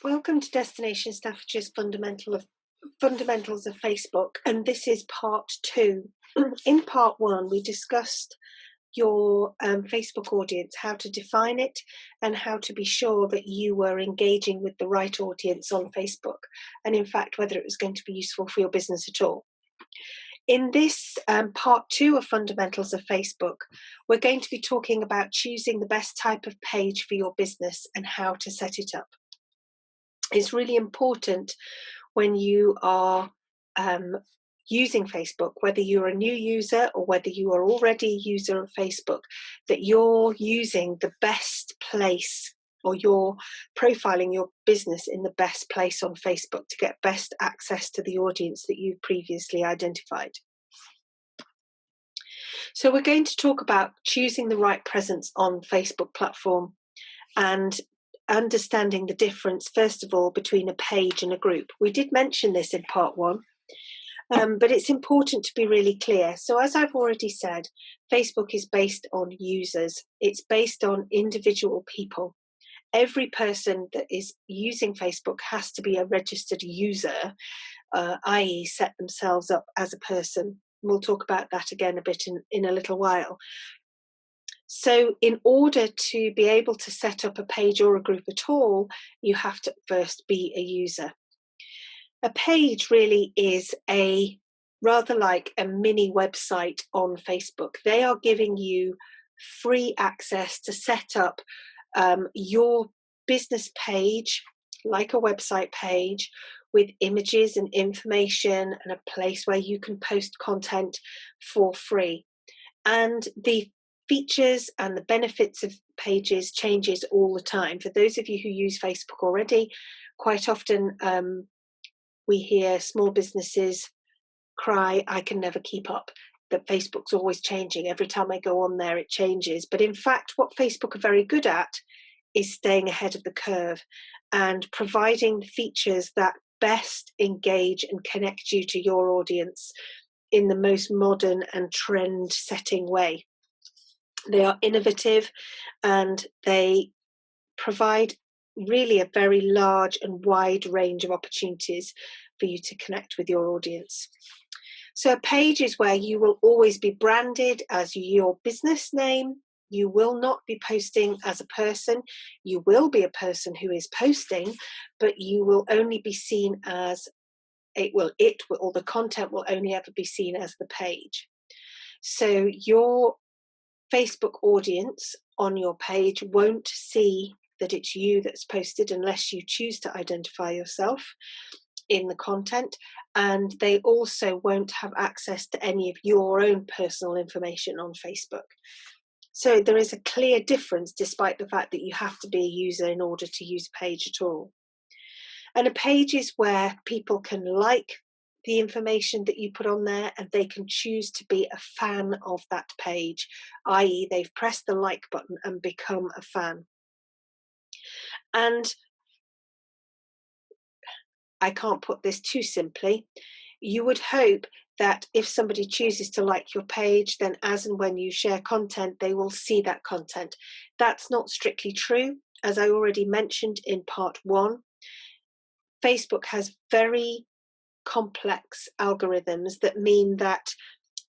Welcome to Destination Staffordshire's Fundamentals of Facebook, and this is part 2. In part 1, we discussed your Facebook audience, how to define it, and how to be sure that you were engaging with the right audience on Facebook, and in fact, whether it was going to be useful for your business at all. In this part 2 of Fundamentals of Facebook, we're going to be talking about choosing the best type of page for your business and how to set it up. It's really important when you are using Facebook, whether you're a new user or whether you are already a user of Facebook, that you're using the best place, or you're profiling your business in the best place on Facebook to get best access to the audience that you've previously identified. So we're going to talk about choosing the right presence on Facebook platform and understanding the difference, first of all, between a page and a group. We did mention this in part 1, but it's important to be really clear. So as I've already said, Facebook is based on users. It's based on individual people. Every person that is using Facebook has to be a registered user, i.e. set themselves up as a person. We'll talk about that again a bit in a little while. So in order to be able to set up a page or a group at all, you have to first be a user. A page really is rather like a mini website on Facebook. They are giving you free access to set up your business page, like a website page, with images and information and a place where you can post content for free. And the features and the benefits of pages changes all the time. For those of you who use Facebook already, quite often we hear small businesses cry, I can never keep up, that Facebook's always changing. Every time I go on there, it changes. But in fact, what Facebook are very good at is staying ahead of the curve and providing features that best engage and connect you to your audience in the most modern and trend-setting way. They are innovative and they provide really a very large and wide range of opportunities for you to connect with your audience. So a page is where you will always be branded as your business name. You will not be posting as a person. You will be a person who is posting, but you will only be seen as or the content will only ever be seen as the page. So your Facebook audience on your page won't see that it's you that's posted unless you choose to identify yourself in the content, and they also won't have access to any of your own personal information on Facebook. So there is a clear difference, despite the fact that you have to be a user in order to use a page at all. And a page is where people can like the information that you put on there, and they can choose to be a fan of that page, i.e. they've pressed the like button and become a fan. And I can't put this too simply. You would hope that if somebody chooses to like your page, then as and when you share content, they will see that content. That's not strictly true. As I already mentioned in part 1, Facebook has very complex algorithms that mean that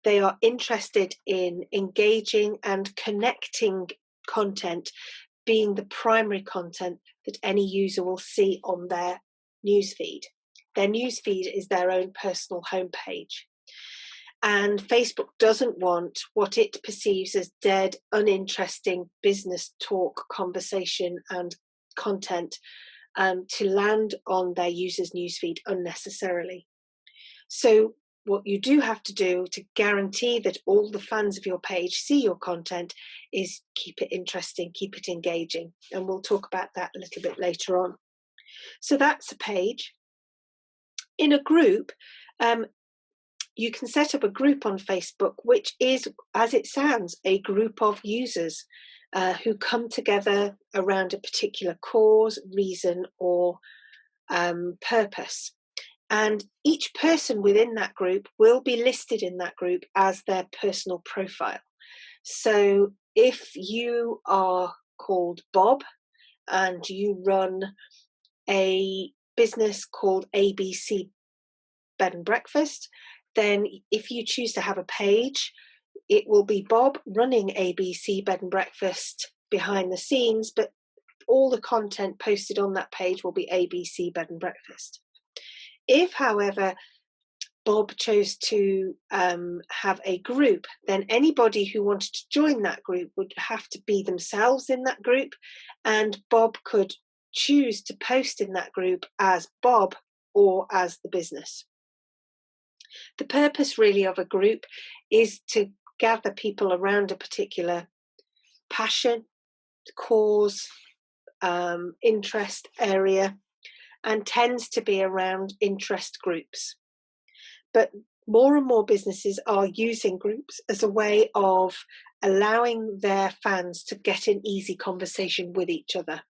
they are interested in engaging and connecting content being the primary content that any user will see on their newsfeed. Their newsfeed is their own personal homepage. And Facebook doesn't want what it perceives as dead, uninteresting business talk, conversation, and content to land on their users' newsfeed unnecessarily. So what you do have to do to guarantee that all the fans of your page see your content is keep it interesting, keep it engaging. And we'll talk about that a little bit later on. So that's a page. In a group, you can set up a group on Facebook, which is, as it sounds, a group of users who come together around a particular cause, reason, or purpose. And each person within that group will be listed in that group as their personal profile. So if you are called Bob and you run a business called ABC Bed and Breakfast, then if you choose to have a page, it will be Bob running ABC Bed and Breakfast behind the scenes, but all the content posted on that page will be ABC Bed and Breakfast. If, however, Bob chose to have a group, then anybody who wanted to join that group would have to be themselves in that group, and Bob could choose to post in that group as Bob or as the business. The purpose really of a group is to gather people around a particular passion, cause, interest area, and tends to be around interest groups. But more and more businesses are using groups as a way of allowing their fans to get in easy conversation with each other.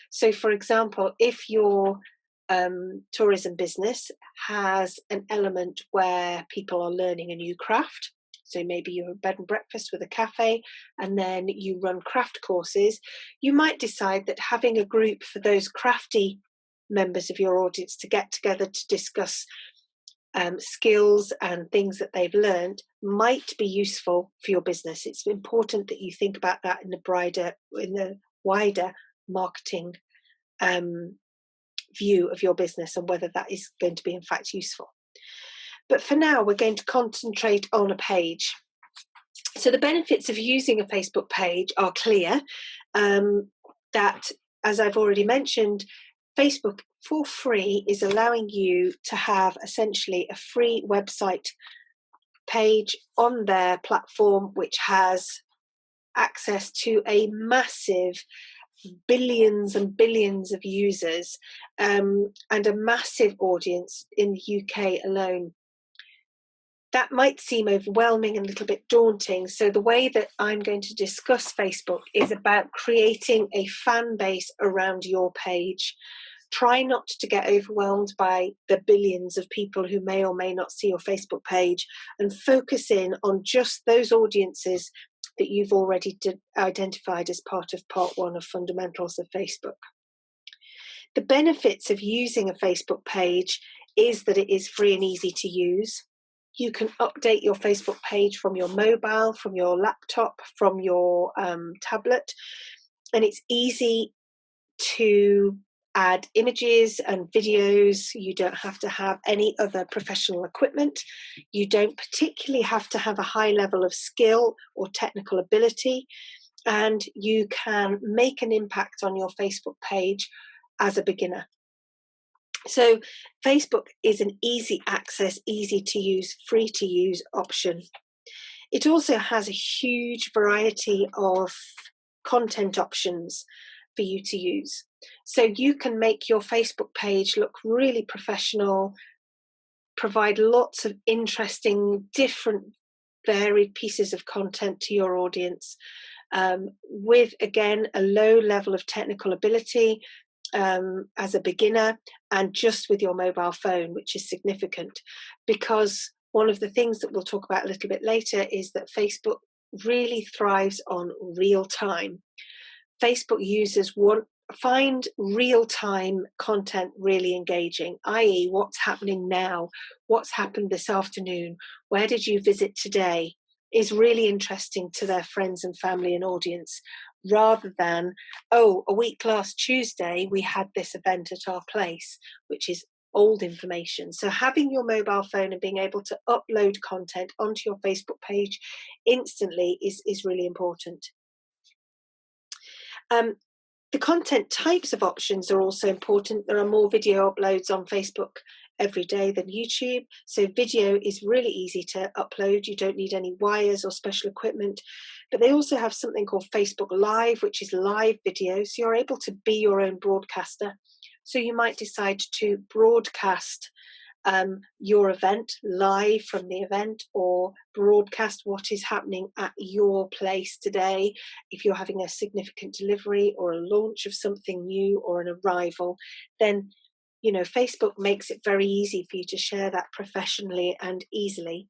So, for example, if your tourism business has an element where people are learning a new craft, so maybe you're a bed and breakfast with a cafe and then you run craft courses, you might decide that having a group for those crafty members of your audience to get together to discuss skills and things that they've learned might be useful for your business. It's important that you think about that in the wider marketing view of your business and whether that is going to be in fact useful. But for now, we're going to concentrate on a page. So the benefits of using a Facebook page are clear. That, as I've already mentioned, Facebook for free is allowing you to have essentially a free website page on their platform, which has access to a massive billions and billions of users, and a massive audience in the UK alone. That might seem overwhelming and a little bit daunting. So the way that I'm going to discuss Facebook is about creating a fan base around your page. Try not to get overwhelmed by the billions of people who may or may not see your Facebook page, and focus in on just those audiences that you've already identified as part of part one of Fundamentals of Facebook. The benefits of using a Facebook page is that it is free and easy to use. You can update your Facebook page from your mobile, from your laptop, from your tablet, and it's easy to add images and videos. You don't have to have any other professional equipment. You don't particularly have to have a high level of skill or technical ability, and you can make an impact on your Facebook page as a beginner. So Facebook is an easy access, easy to use, free to use option. It also has a huge variety of content options for you to use. So you can make your Facebook page look really professional, provide lots of interesting, different, varied pieces of content to your audience, with, again, a low level of technical ability as a beginner, and just with your mobile phone, which is significant, because one of the things that we'll talk about a little bit later is that Facebook really thrives on real time. Facebook users find real-time content really engaging, i.e. what's happening now, what's happened this afternoon, where did you visit today, is really interesting to their friends and family and audience, rather than, oh, a week last Tuesday we had this event at our place, which is old information. So having your mobile phone and being able to upload content onto your Facebook page instantly is really important. The content types of options are also important. There are more video uploads on Facebook every day than YouTube. So video is really easy to upload. You don't need any wires or special equipment. But they also have something called Facebook Live, which is live video. So you're able to be your own broadcaster. So you might decide to broadcast your event live from the event, or broadcast what is happening at your place today. If you're having a significant delivery or a launch of something new or an arrival, then Facebook makes it very easy for you to share that professionally and easily.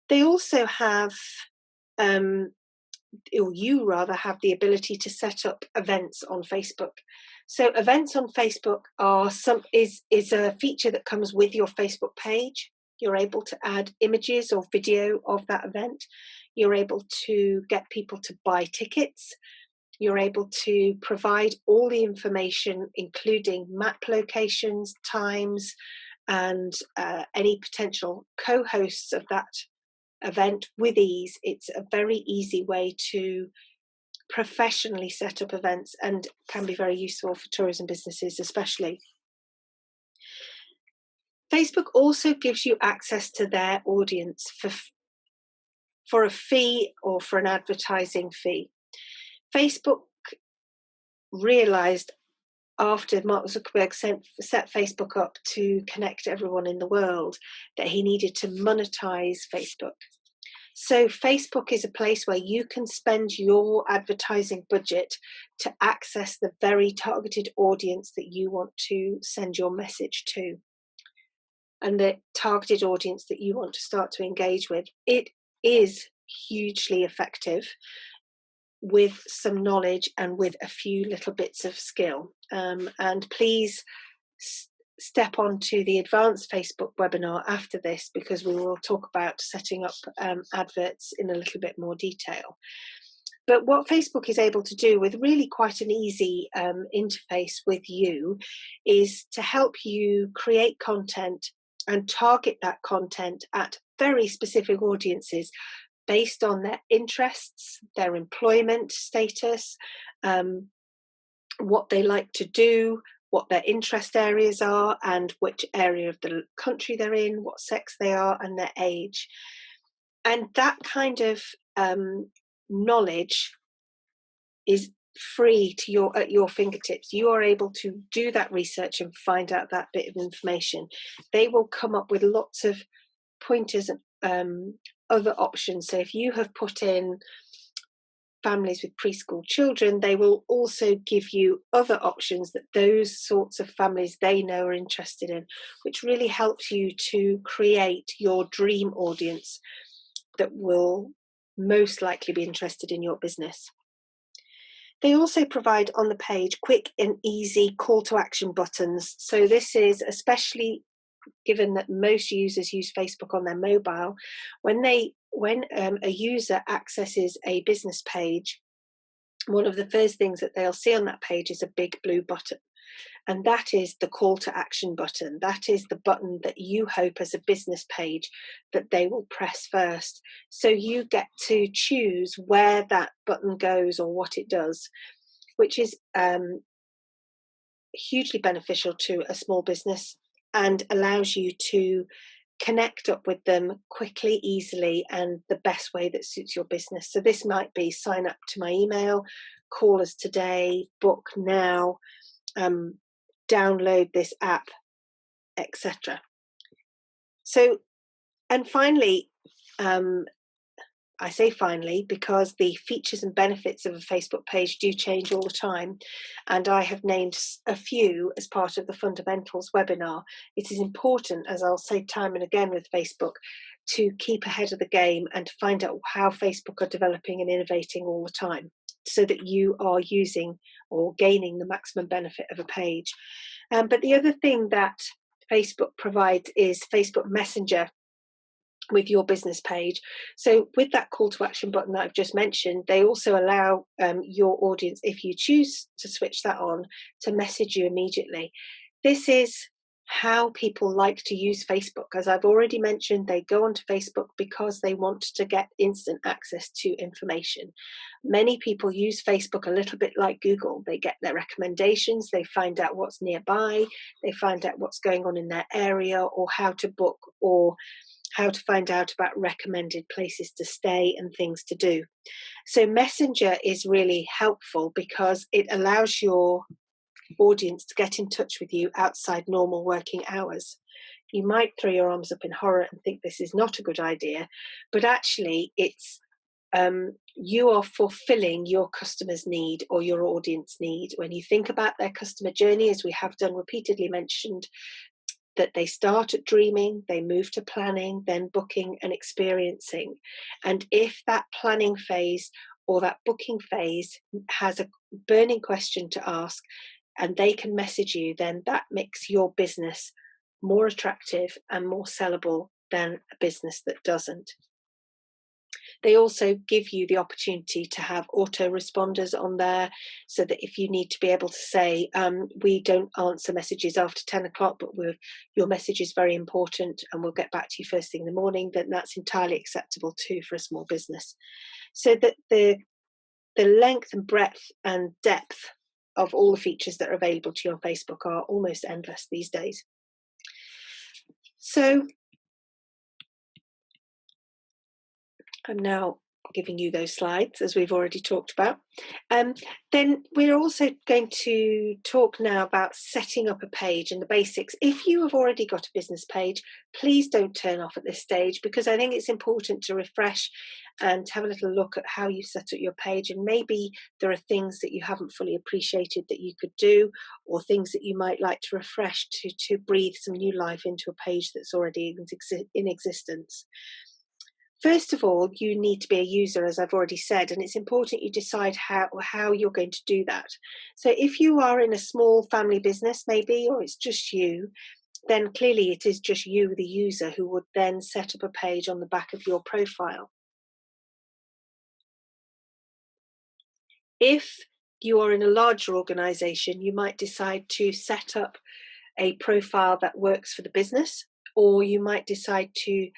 They also have, or you rather have, the ability to set up events on Facebook. So events on Facebook is a feature that comes with your Facebook page. You're able to add images or video of that event. You're able to get people to buy tickets. You're able to provide all the information, including map locations, times, and any potential co-hosts of that event with ease. It's a very easy way to professionally set up events and can be very useful for tourism businesses especially. Facebook also gives you access to their audience for a fee or for an advertising fee. Facebook realized after Mark Zuckerberg set Facebook up to connect everyone in the world that he needed to monetize Facebook. So Facebook is a place where you can spend your advertising budget to access the very targeted audience that you want to send your message to, and the targeted audience that you want to start to engage with. It is hugely effective with some knowledge and with a few little bits of skill. And please step on to the advanced Facebook webinar after this, because we will talk about setting up adverts in a little bit more detail. But what Facebook is able to do with really quite an easy interface with you is to help you create content and target that content at very specific audiences based on their interests, their employment status, what they like to do, what their interest areas are, and which area of the country they're in, what sex they are, and their age. And that kind of knowledge is free to at your fingertips. You are able to do that research and find out that bit of information. They will come up with lots of pointers and other options. So if you have put in families with preschool children, they will also give you other options that those sorts of families they know are interested in, which really helps you to create your dream audience that will most likely be interested in your business. They also provide on the page quick and easy call to action buttons. So this is especially given that most users use Facebook on their mobile. When a user accesses a business page, one of the first things that they'll see on that page is a big blue button. And that is the call to action button. That is the button that you hope as a business page that they will press first. So you get to choose where that button goes or what it does, which is hugely beneficial to a small business and allows you to connect up with them quickly, easily, and the best way that suits your business. So this might be sign up to my email, call us today, book now, download this app, etc. So, and finally, I say finally because the features and benefits of a Facebook page do change all the time, and I have named a few as part of the Fundamentals webinar. It is important, as I'll say time and again with Facebook, to keep ahead of the game and to find out how Facebook are developing and innovating all the time, so that you are using or gaining the maximum benefit of a page. But the other thing that Facebook provides is Facebook Messenger with your business page. So with that call to action button that I've just mentioned, they also allow your audience, if you choose to switch that on, to message you immediately. This is how people like to use Facebook. As I've already mentioned, they go onto Facebook because they want to get instant access to information. Many people use Facebook a little bit like Google. They get their recommendations, they find out what's nearby, they find out what's going on in their area, or how to book, or how to find out about recommended places to stay and things to do. So Messenger is really helpful because it allows your audience to get in touch with you outside normal working hours. You might throw your arms up in horror and think this is not a good idea, but actually it's you are fulfilling your customer's need or your audience need. When you think about their customer journey, as we have done repeatedly mentioned, that they start at dreaming, they move to planning, then booking and experiencing. And if that planning phase or that booking phase has a burning question to ask, and they can message you, then that makes your business more attractive and more sellable than a business that doesn't. They also give you the opportunity to have autoresponders on there, so that if you need to be able to say, we don't answer messages after 10 o'clock, but your message is very important and we'll get back to you first thing in the morning, then that's entirely acceptable too for a small business. So that the length and breadth and depth of all the features that are available to you on Facebook are almost endless these days. So I'm now giving you those slides, as we've already talked about. Then we're also going to talk now about setting up a page and the basics. If you have already got a business page, please don't turn off at this stage, because I think it's important to refresh and have a little look at how you set up your page, and maybe there are things that you haven't fully appreciated that you could do, or things that you might like to refresh to breathe some new life into a page that's already in existence. First of all, you need to be a user, as I've already said, and it's important you decide how you're going to do that. So if you are in a small family business maybe, or it's just you, then clearly it is just you, the user, who would then set up a page on the back of your profile. If you are in a larger organization, you might decide to set up a profile that works for the business, or you might decide to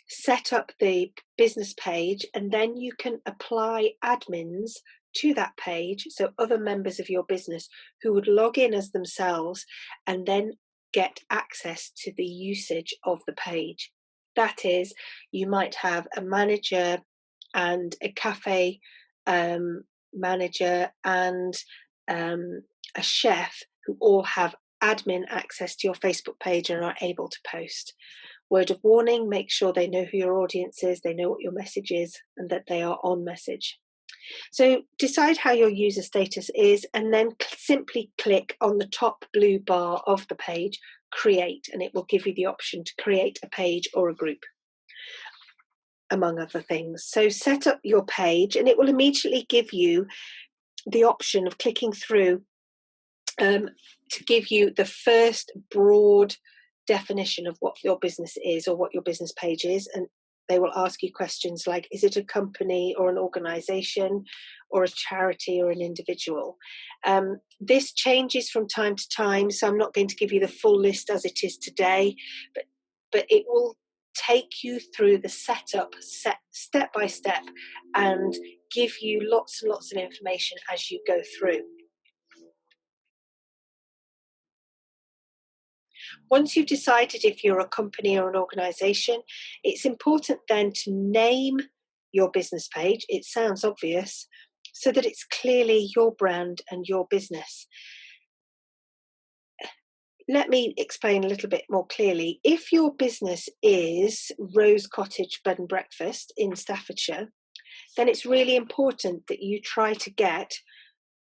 set up the business page, and then you can apply admins to that page, so other members of your business who would log in as themselves and then get access to the usage of the page. That is, you might have a manager and a cafe manager and a chef who all have admin access to your Facebook page and are able to post. Word of warning, make sure they know who your audience is, they know what your message is, and that they are on message. So decide how your user status is, and then simply click on the top blue bar of the page, create, and it will give you the option to create a page or a group, among other things. So set up your page, and it will immediately give you the option of clicking through to give you the first broad definition of what your business is or what your business page is. And they will ask you questions like, is it a company or an organization or a charity or an individual? This changes from time to time, so I'm not going to give you the full list as it is today, but it will take you through the setup step by step and give you lots and lots of information as you go through. Once you've decided if you're a company or an organization, it's important then to name your business page. It sounds obvious, so that it's clearly your brand and your business. Let me explain a little bit more clearly. If your business is Rose Cottage Bed and Breakfast in Staffordshire, then it's really important that you try to get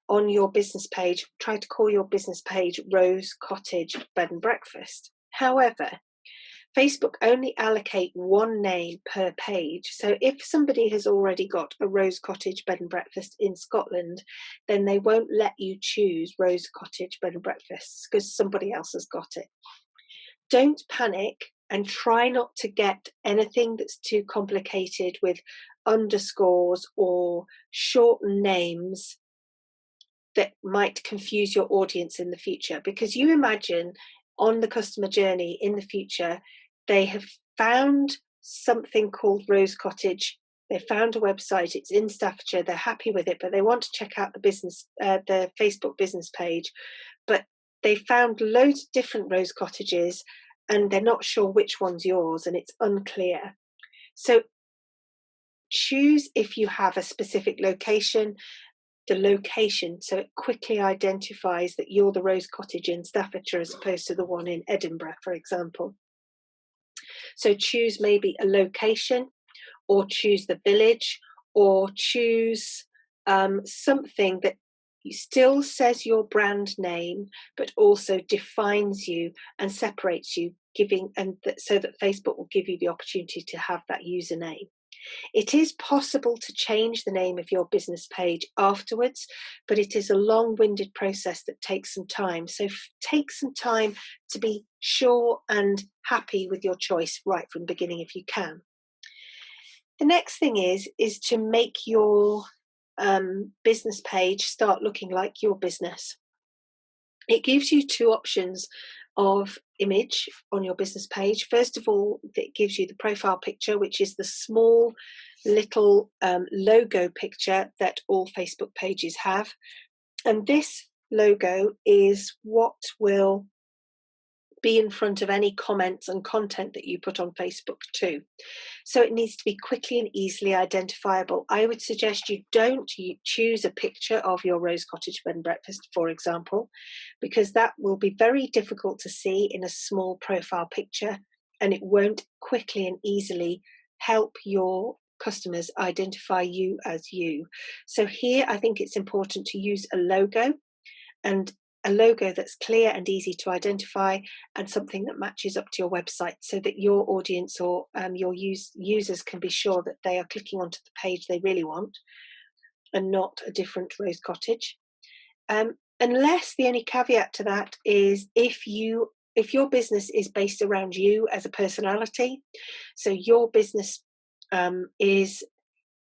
on your business page, try to call your business page Rose Cottage Bed and Breakfast. However, Facebook only allocate one name per page. So if somebody has already got a Rose Cottage Bed and Breakfast in Scotland, then they won't let you choose Rose Cottage Bed and Breakfast because somebody else has got it. Don't panic, and try not to get anything that's too complicated with underscores or shortened names that might confuse your audience in the future, because you imagine on the customer journey in the future, they have found something called Rose Cottage. They found a website, it's in Staffordshire, they're happy with it, but they want to check out the Facebook business page. But they found loads of different Rose Cottages and they're not sure which one's yours, and it's unclear. So choose, if you have a specific location, the location, so it quickly identifies that you're the Rose Cottage in Staffordshire as opposed to the one in Edinburgh, for example. So choose maybe a location, or choose the village, or choose something that still says your brand name, but also defines you and separates you, so that Facebook will give you the opportunity to have that username. It is possible to change the name of your business page afterwards, but it is a long-winded process that takes some time. So take some time to be sure and happy with your choice right from the beginning if you can. The next thing is to make your business page start looking like your business. It gives you two options of image on your business page. First of all, it gives you the profile picture, which is the small little logo picture that all Facebook pages have. And this logo is what will be in front of any comments and content that you put on Facebook too. So it needs to be quickly and easily identifiable. I would suggest you don't choose a picture of your Rose Cottage Bed and Breakfast, for example, because that will be very difficult to see in a small profile picture, and it won't quickly and easily help your customers identify you as you. So here I think it's important to use a logo, and a logo that's clear and easy to identify, and something that matches up to your website so that your audience or your users can be sure that they are clicking onto the page they really want and not a different Rose Cottage. Unless the only caveat to that is if your business is based around you as a personality, so your business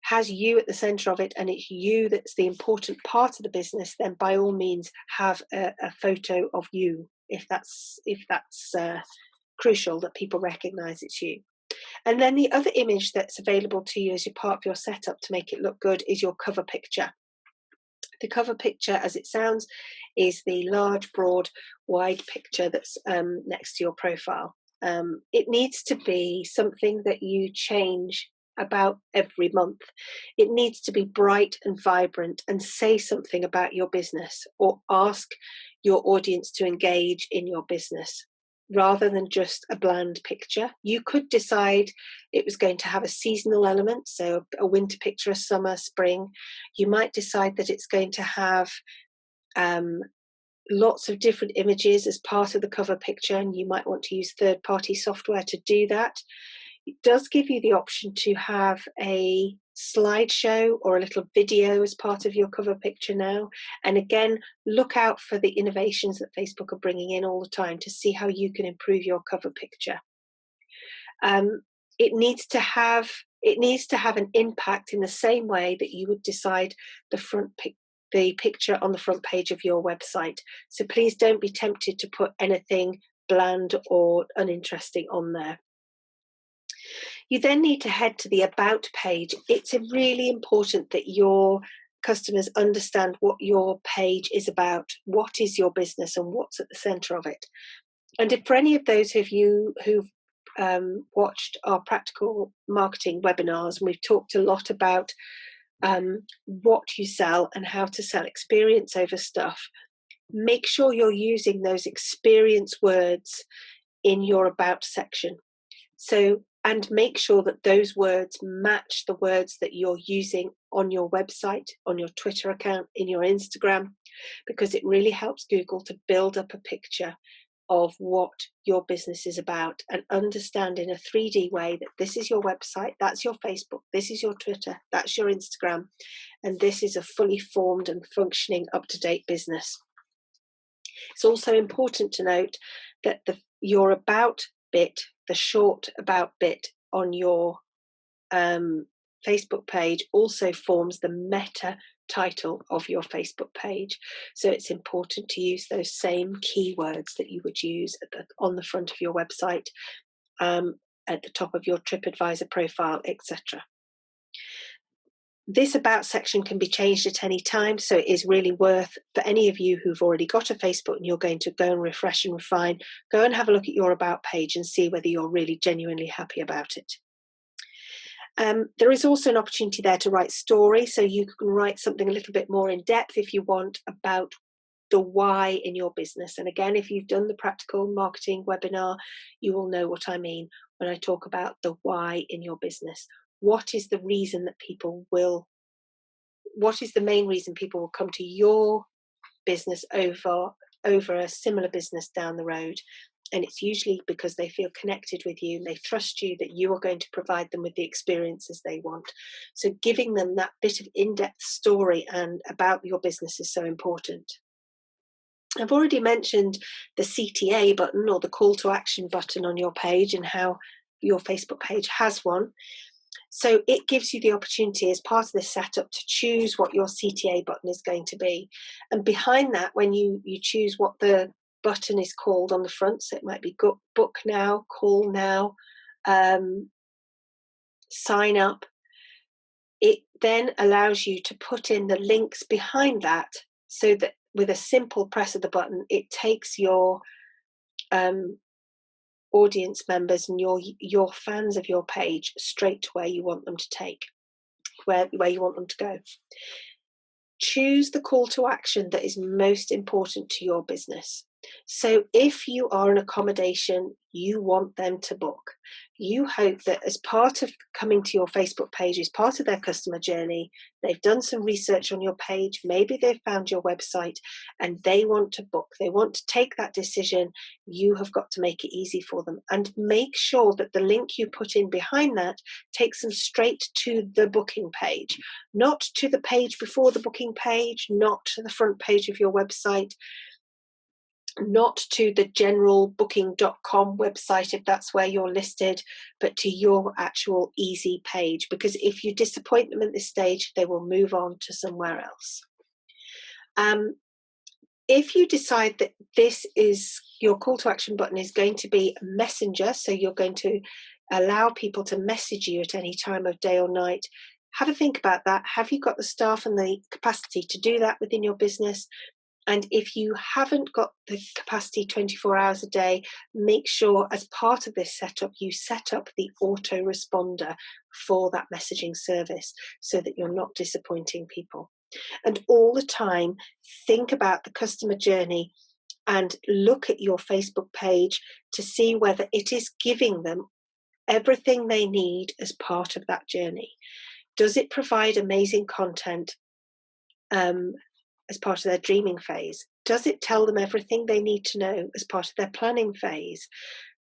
has you at the center of it and it's you that's the important part of the business, then by all means have a photo of you if that's crucial that people recognize it's you. And then the other image that's available to you as your part of your setup to make it look good is your cover picture. The cover picture, as it sounds, is the large, broad, wide picture that's next to your profile. It needs to be something that you change about every month. It needs to be bright and vibrant and say something about your business or ask your audience to engage in your business rather than just a bland picture. You could decide it was going to have a seasonal element, so a winter picture, a summer, spring. You might decide that it's going to have lots of different images as part of the cover picture, and you might want to use third-party software to do that. It does give you the option to have a slideshow or a little video as part of your cover picture now. And again, look out for the innovations that Facebook are bringing in all the time to see how you can improve your cover picture. It needs to have an impact in the same way that you would decide the picture on the front page of your website. So please don't be tempted to put anything bland or uninteresting on there. You then need to head to the About page. It's really important that your customers understand what your page is about, what is your business and what's at the center of it. And if for any of those of you who've watched our practical marketing webinars, and we've talked a lot about what you sell and how to sell experience over stuff, make sure you're using those experience words in your About section. And make sure that those words match the words that you're using on your website, on your Twitter account, in your Instagram, because it really helps Google to build up a picture of what your business is about and understand in a 3D way that this is your website, that's your Facebook, this is your Twitter, that's your Instagram, and this is a fully formed and functioning up-to-date business. It's also important to note that your About bit, the short About bit on your Facebook page also forms the meta title of your Facebook page. So it's important to use those same keywords that you would use on the front of your website, at the top of your TripAdvisor profile, etc. This About section can be changed at any time, so it is really worth, for any of you who've already got a Facebook and you're going to go and refresh and refine, go and have a look at your About page and see whether you're really genuinely happy about it. There is also an opportunity there to write story, so you can write something a little bit more in depth if you want about the why in your business. And again, if you've done the practical marketing webinar, you will know what I mean when I talk about the why in your business. What is the reason that what is the main reason people will come to your business over over a similar business down the road. And it's usually because they feel connected with you and they trust you that you are going to provide them with the experiences they want. So giving them that bit of in-depth story and about your business is so important. I've already mentioned the CTA button, or the call to action button on your page, and how your Facebook page has one. So it gives you the opportunity as part of this setup to choose what your CTA button is going to be. And behind that, when you choose what the button is called on the front, so it might be book now, call now, sign up, it then allows you to put in the links behind that, so that with a simple press of the button, it takes your audience members and your fans of your page straight to where you want them to take, where you want them to go. Choose the call to action that is most important to your business. So if you are an accommodation, you want them to book. You hope that as part of coming to your Facebook page, as part of their customer journey, they've done some research on your page, maybe they've found your website and they want to book. They want to take that decision. You have got to make it easy for them, and make sure that the link you put in behind that takes them straight to the booking page, not to the page before the booking page, not to the front page of your website, not to the general booking.com website if that's where you're listed, but to your actual easy page. Because if you disappoint them at this stage, they will move on to somewhere else. If you decide that this is your call to action button is going to be a messenger, so you're going to allow people to message you at any time of day or night, have a think about that. Have you got the staff and the capacity to do that within your business? And if you haven't got the capacity 24 hours a day, make sure as part of this setup, you set up the autoresponder for that messaging service so that you're not disappointing people. And all the time, think about the customer journey and look at your Facebook page to see whether it is giving them everything they need as part of that journey. Does it provide amazing content as part of their dreaming phase? Does it tell them everything they need to know as part of their planning phase?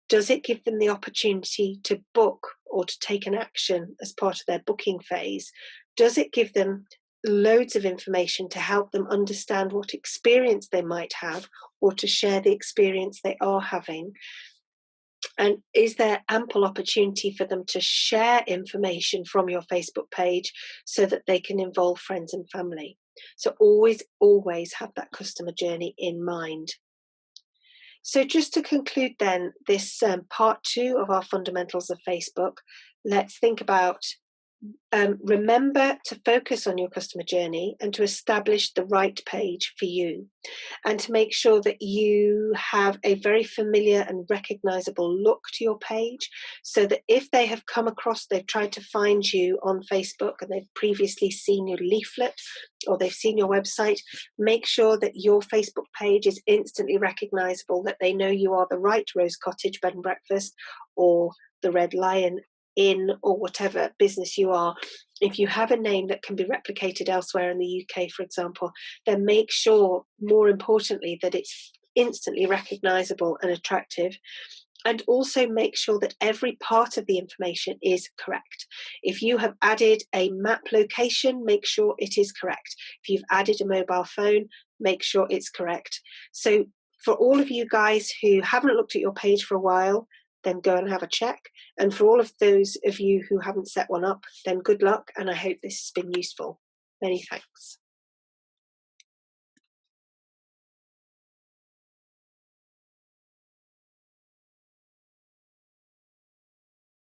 Does it give them the opportunity to book or to take an action as part of their booking phase? Does it give them loads of information to help them understand what experience they might have, or to share the experience they are having? And is there ample opportunity for them to share information from your Facebook page so that they can involve friends and family? So always have that customer journey in mind. So just to conclude then, this part 2 of our fundamentals of Facebook, let's think about remember to focus on your customer journey and to establish the right page for you, and to make sure that you have a very familiar and recognizable look to your page, so that if they have come across, they've tried to find you on Facebook and they've previously seen your leaflet or they've seen your website, make sure that your Facebook page is instantly recognizable, that they know you are the right Rose Cottage Bed and Breakfast or the Red Lion Inn or whatever business you are. If you have a name that can be replicated elsewhere in the UK, for example, then make sure, more importantly, that it's instantly recognizable and attractive. And also make sure that every part of the information is correct. If you have added a map location, make sure it is correct. If you've added a mobile phone, make sure it's correct. So for all of you guys who haven't looked at your page for a while, then go and have a check. And for all of those of you who haven't set one up, then good luck, and I hope this has been useful. Many thanks.